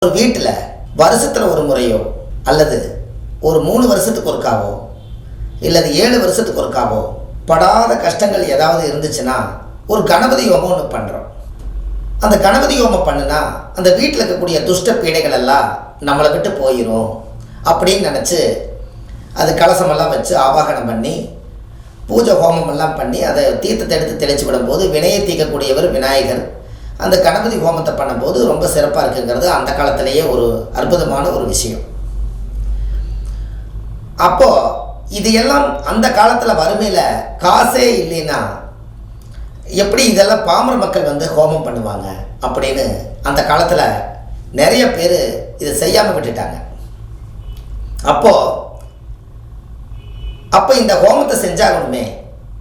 ஒரு வீட்டில் வருஷத்தில் ஒரு முறையோ அல்லது ஒரு 3 வருஷத்துக்கு ஒருக்காவோ இல்லது 7 வருஷத்துக்கு ஒருக்காவோ படாத கஷ்டங்கள் ஏதாவது இருந்துச்சுன்னா ஒரு கணபதி ஹோமம் ஒன்று பண்ணுறோம். அந்த கணபதி ஹோமம் பண்ணுனா அந்த வீட்டில் இருக்கக்கூடிய துஷ்ட பீடைகள் எல்லாம் நம்மளை விட்டு போயிடும் அப்படின்னு நினச்சி அது கலசமெல்லாம் வச்சு ஆவாகனம் பண்ணி பூஜை ஹோமமெல்லாம் பண்ணி அதை தீர்த்தத்தை எடுத்து தெளிச்சு விடும்போது வினையை தீர்க்கக்கூடியவர் விநாயகர். அந்த கணபதி ஹோமத்தை பண்ணும்போது ரொம்ப சிறப்பாக இருக்குங்கிறது அந்த காலத்திலேயே ஒரு அற்புதமான ஒரு விஷயம். அப்போது இது எல்லாம் அந்த காலத்தில் வறுமையில் காசே இல்லைன்னா எப்படி இதெல்லாம் பாமர மக்கள் ஹோமம் பண்ணுவாங்க அப்படின்னு அந்த காலத்தில் நிறைய பேர் இதை செய்யாமல் விட்டுட்டாங்க. அப்போ இந்த ஹோமத்தை செஞ்சாகணுமே,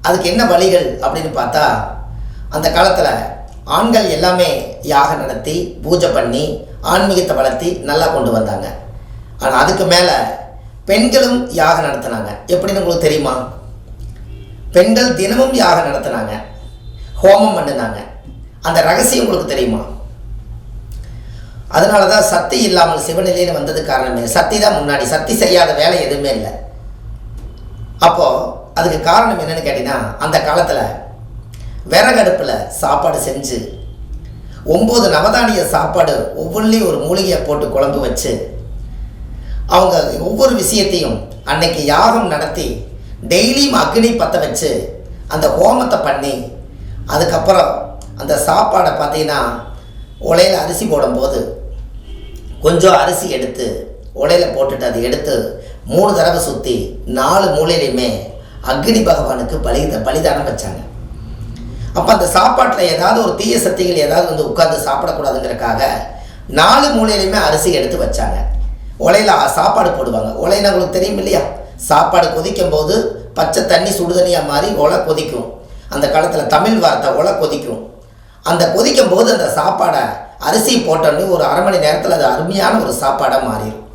அதுக்கு என்ன வழிகள் அப்படின்னு பார்த்தா, அந்த காலத்தில் ஆண்கள் எல்லாமே யாகம் நடத்தி பூஜை பண்ணி ஆன்மீகத்தை வளர்த்தி நல்லா கொண்டு வந்தாங்க. ஆனால் அதுக்கு மேலே பெண்களும் யாகம் நடத்தினாங்க. எப்படின்னு உங்களுக்கு தெரியுமா? பெண்கள் தினமும் யாகம் நடத்தினாங்க, ஹோமம் பண்ணினாங்க. அந்த ரகசியம் உங்களுக்கு தெரியுமா? அதனால தான் சக்தி இல்லாமல் சிவநிலையில் வந்தது காரணமே. சக்தி தான் முன்னாடி, சக்தி செய்யாத வேலை எதுவுமே இல்லை. அப்போது அதுக்கு காரணம் என்னென்னு கேட்டிங்கன்னா, அந்த காலத்தில் விறகடுப்பில் சாப்பாடு செஞ்சு 9 நவதானிய சாப்பாடு ஒவ்வொன்றிலையும் ஒரு மூலிகையை போட்டு குழம்பு வச்சு அவங்க ஒவ்வொரு விஷயத்தையும் அன்னைக்கு யாகம் நடத்தி டெய்லியும் அக்னி பற்ற வச்சு அந்த ஹோமத்தை பண்ணி அதுக்கப்புறம் அந்த சாப்பாடை பார்த்தீங்கன்னா உலையில் அரிசி போடும்போது கொஞ்சம் அரிசி எடுத்து உலையில் போட்டுட்டு அதை எடுத்து 3 தடவை சுற்றி 4 மூலையிலையுமே அக்னி பகவானுக்கு பலிதானம் வச்சாங்க. அப்போ அந்த சாப்பாட்டில் ஏதாவது ஒரு தீய சக்திகள் ஏதாவது உட்கார்ந்து சாப்பிடக்கூடாதுங்கிறக்காக 4 மூலையிலையுமே அரிசி எடுத்து வச்சாங்க. உலையில் சாப்பாடு போடுவாங்க. உலையில் உங்களுக்கு தெரியும் இல்லையா, சாப்பாடு கொதிக்கும் போது பச்சை தண்ணி சுடு தண்ணியாக மாறி உலை கொதிக்கும். அந்த காலத்தில் தமிழ் வார்த்தை உலை கொதிக்கும். அந்த கொதிக்கும் போது அந்த சாப்பாடை அரிசி போட்டோன்னு ஒரு அரை மணி நேரத்தில் அது அருமையான ஒரு சாப்பாடாக மாறிடும்.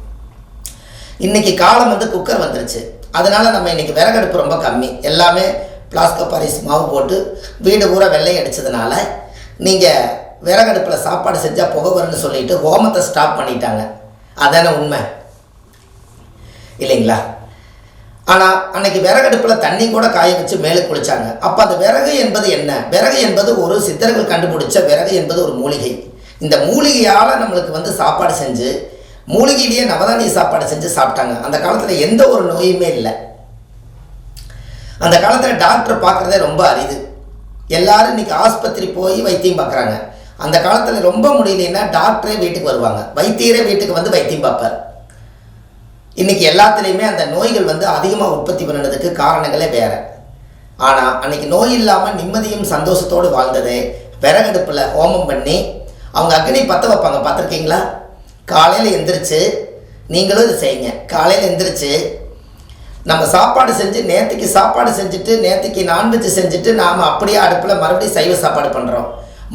இன்றைக்கி காலம் குக்கர் வந்துருச்சு. அதனால் நம்ம இன்றைக்கி விறகடுப்பு ரொம்ப கம்மி. எல்லாமே பிளாஸ்கோ பாரிஸ் மாவு போட்டு வீடு பூரா வெள்ளை அடித்ததுனால நீங்கள் விறகடுப்பில் சாப்பாடு செஞ்சால் புகை வரும்னு சொல்லிட்டு ஹோமத்தை ஸ்டாப் பண்ணிட்டாங்க. அதானே உண்மை இல்லைங்களா? ஆனால் அன்னைக்கு விறகடுப்பில் தண்ணி கூட காய வச்சு மேலே குளிச்சாங்க. அப்போ அந்த விறகு என்பது என்ன? விறகு என்பது ஒரு சித்தர்கள் கண்டுபிடிச்ச விறகு என்பது ஒரு மூலிகை. இந்த மூலிகையால் நம்மளுக்கு சாப்பாடு செஞ்சு மூலிகையிலேயே நவதானிய சாப்பாடு செஞ்சு சாப்பிட்டாங்க. அந்த காலத்தில் எந்த ஒரு நோயுமே இல்லை. அந்த காலத்தில் டாக்டர் பார்க்குறதே ரொம்ப அரிது. எல்லோரும் இன்றைக்கி ஆஸ்பத்திரி போய் வைத்தியம் பார்க்குறாங்க. அந்த காலத்தில் ரொம்ப முடியலன்னா டாக்டரே வீட்டுக்கு வருவாங்க, வைத்தியரே வீட்டுக்கு வைத்தியம் பார்ப்பார். இன்றைக்கி எல்லாத்துலேயுமே அந்த நோய்கள் அதிகமாக உற்பத்தி பண்ணுறதுக்கு காரணங்களே வேறு. ஆனால் அன்றைக்கி நோய் இல்லாமல் நிம்மதியும் சந்தோஷத்தோடு வாழ்ந்ததே விறகடுப்பில் ஹோமம் பண்ணி அவங்க அக்னி பற்ற வைப்பாங்க. பார்த்துருக்கீங்களா? காலையில் எந்திரிச்சு நீங்களும் இது செய்யுங்க. காலையில் எந்திரிச்சு நம்ம சாப்பாடு செஞ்சு நேற்றுக்கு சாப்பாடு செஞ்சுட்டு நேற்றுக்கு நான்வெஜ் செஞ்சுட்டு நாம் அப்படியே அடுப்பில் மறுபடியும் சைவ சாப்பாடு பண்ணுறோம்,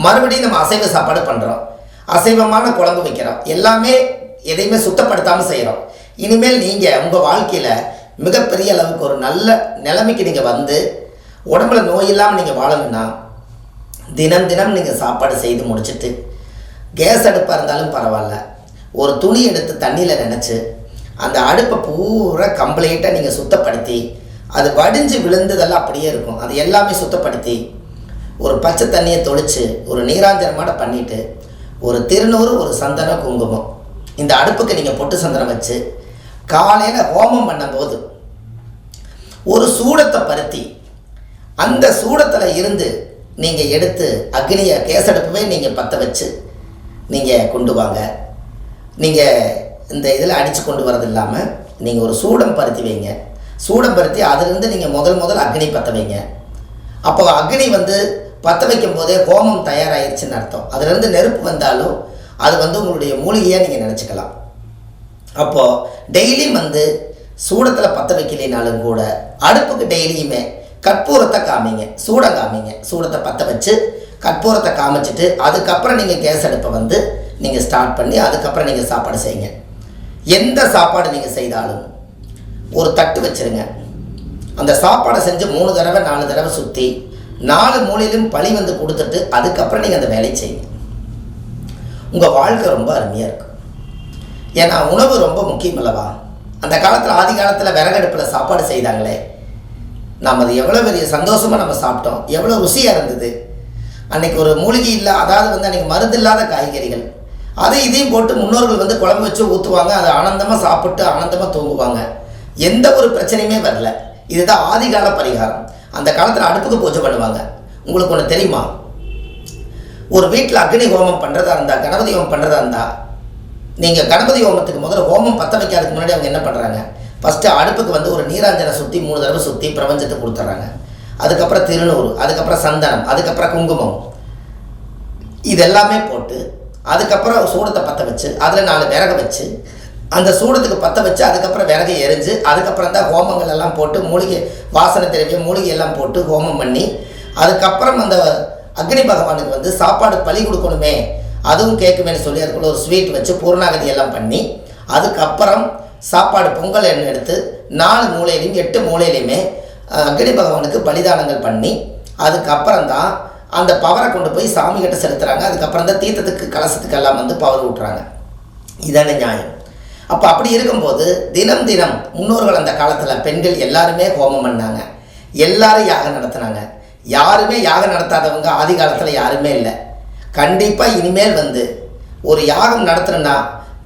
மறுபடியும் நம்ம அசைவ சாப்பாடு பண்ணுறோம், அசைவமான குழம்பு வைக்கிறோம். எல்லாமே எதையுமே சுத்தப்படுத்தாமல் செய்கிறோம். இனிமேல் நீங்கள் உங்கள் வாழ்க்கையில் மிகப்பெரிய அளவுக்கு ஒரு நல்ல நிலைமைக்கு நீங்கள் உடம்புல நோய் இல்லாமல் நீங்கள் வாழணும்னா தினம் தினம் நீங்கள் சாப்பாடு செய்து முடிச்சுட்டு கேஸ் அடுப்பாக இருந்தாலும் பரவாயில்ல, ஒரு துணி எடுத்து தண்ணியில் நினச்சி அந்த அடுப்பை பூரா கம்ப்ளீட்டாக நீங்கள் சுத்தப்படுத்தி அது வடிஞ்சு விழுந்ததெல்லாம் அப்படியே இருக்கும், அது எல்லாமே சுத்தப்படுத்தி ஒரு பச்சை தண்ணியை தொளித்து ஒரு நீராஞ்சனமாட பண்ணிவிட்டு ஒரு திருநூறு ஒரு சந்தனம் குங்குமம் இந்த அடுப்புக்கு நீங்கள் பொட்டு சந்தனம் வச்சு காலையில் ஹோமம் பண்ணும்போது ஒரு சூடத்தை பருத்தி அந்த சூடத்தில் இருந்து நீங்கள் எடுத்து அக்னியை கேசடுப்பவே நீங்கள் பற்ற வச்சு நீங்கள் கொண்டு வாங்க. நீங்கள் இந்த இதில் அடித்து கொண்டு வரது இல்லாமல் நீங்கள் ஒரு சூடம் பருத்தி வைங்க. சூடம் பருத்தி அதிலிருந்து நீங்கள் முதல் அக்னி பற்ற வைங்க. அப்போ அக்னி பற்ற வைக்கும் போதே ஹோமம் தயாராகிடுச்சுன்னு அர்த்தம். அதுலேருந்து நெருப்பு வந்தாலும் அது உங்களுடைய மூலிகையாக நீங்கள் நினச்சிக்கலாம். அப்போது டெய்லியும் சூடத்தில் பற்ற வைக்கலினாலும் கூட அடுப்புக்கு டெய்லியுமே கற்பூரத்தை காமிங்க, சூடம் காமிங்க. சூடத்தை பற்ற வச்சு கற்பூரத்தை காமிச்சிட்டு அதுக்கப்புறம் நீங்கள் கேஸ் அடுப்பை நீங்கள் ஸ்டார்ட் பண்ணி அதுக்கப்புறம் நீங்கள் சாப்பாடு செய்யுங்க. எந்த சாப்பாடு நீங்கள் செய்தாலும் ஒரு தட்டு வச்சுருங்க. அந்த சாப்பாடை செஞ்சு 3 தடவை 4 தடவை சுற்றி 4 மூலையிலும் பழி கொடுத்துட்டு அதுக்கப்புறம் நீங்கள் அந்த வேலையை செய்யுங்க. உங்கள் வாழ்க்கை ரொம்ப அருமையாக இருக்கும். ஏன்னா உணவு ரொம்ப முக்கியம் அல்லவா. அந்த காலத்தில் ஆதி காலத்தில் விறகடுப்பில் சாப்பாடு செய்தாங்களே, நாம் அது எவ்வளோ பெரிய சந்தோஷமாக நம்ம சாப்பிட்டோம், எவ்வளோ ருசியாக இருந்தது. அன்றைக்கி ஒரு மூலிகை இல்லை, அதாவது வந்து அன்றைக்கி மருந்து இல்லாத காய்கறிகள், அதை இதையும் போட்டு முன்னோர்கள் வந்து குழம்பு வச்சு ஊற்றுவாங்க. அதை ஆனந்தமாக சாப்பிட்டு ஆனந்தமாக தூங்குவாங்க. எந்த ஒரு பிரச்சனையுமே வரல. இதுதான் ஆதிகால பரிகாரம். அந்த காலத்தில் அடுப்புக்கு பூஜை பண்ணுவாங்க. உங்களுக்கு ஒன்று தெரியுமா, ஒரு வீட்டில் அக்னி ஹோமம் பண்ணுறதா இருந்தால், கணபதி ஹோமம் பண்ணுறதா இருந்தால், நீங்கள் கணபதி ஹோமத்துக்கு முதல்ல ஹோமம் பற்ற வைக்காதுக்கு முன்னாடி அவங்க என்ன பண்ணுறாங்க, ஃபஸ்ட்டு அடுப்புக்கு வந்து ஒரு நீராஞ்சனை சுற்றி 3 தடவை சுற்றி பிரபஞ்சத்தை கொடுத்துட்றாங்க. அதுக்கப்புறம் திருநூறு, அதுக்கப்புறம் சந்தனம், அதுக்கப்புறம் குங்குமம், இதெல்லாமே போட்டு அதுக்கப்புறம் சூடத்தை பற்ற வச்சு அதில் 4 விறகு வச்சு அந்த சூடத்துக்கு பற்ற வச்சு அதுக்கப்புறம் விறகு எரிஞ்சு அதுக்கப்புறம் தான் ஹோமங்கள் எல்லாம் போட்டு மூலிகை வாசனை திரவியம் மூலிகை எல்லாம் போட்டு ஹோமம் பண்ணி அதுக்கப்புறம் அந்த அக்னி பகவானுக்கு வந்து சாப்பாடு பலி கொடுக்கணுமே, அதுவும் கேட்குமேனு சொல்லி அதுக்குள்ள ஒரு ஸ்வீட் வச்சு பூர்ணாகதி எல்லாம் பண்ணி அதுக்கப்புறம் சாப்பாடு பொங்கல் எண்ணெய் எடுத்து 4 மூலையிலையும் 8 மூலையிலையுமே அக்னி பகவானுக்கு பலிதானங்கள் பண்ணி அதுக்கப்புறம் தான் அந்த பவரை கொண்டு போய் சாமி கிட்ட செலுத்துகிறாங்க. அதுக்கப்புறம் தான் தீர்த்தத்துக்கு கலசத்துக்கெல்லாம் வந்து பவர் ஊட்டுறாங்க. இதான நியாயம். அப்போ அப்படி இருக்கும்போது தினம் தினம் முன்னோர்கள் அந்த காலத்தில் பெண்கள் எல்லாருமே ஹோமம் பண்ணாங்க, எல்லாரும் யாகம் நடத்தினாங்க. யாருமே யாகம் நடத்தாதவங்க ஆதி காலத்தில் யாருமே இல்லை. கண்டிப்பாக இனிமேல் வந்து ஒரு யாகம் நடத்துணுன்னா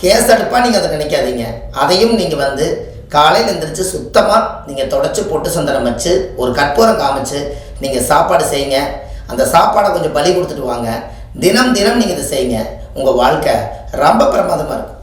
கேஸடுப்பாக நீங்கள் அதை நினைக்காதீங்க. அதையும் நீங்கள் வந்து காலையில் எழுந்திரிச்சு சுத்தமாக நீங்கள் தொடச்சி பொட்டு சந்தனம் வச்சு ஒரு கற்பூரம் காமிச்சு நீங்கள் சாப்பாடு செய்யுங்க. அந்த சாப்பாடை கொஞ்சம் பலி கொடுத்துட்டு வாங்க. தினம் தினம் நீங்கள் இதை செய்யுங்க. உங்கள் வாழ்க்கை ரொம்ப பிரமாதமாக இருக்கும்.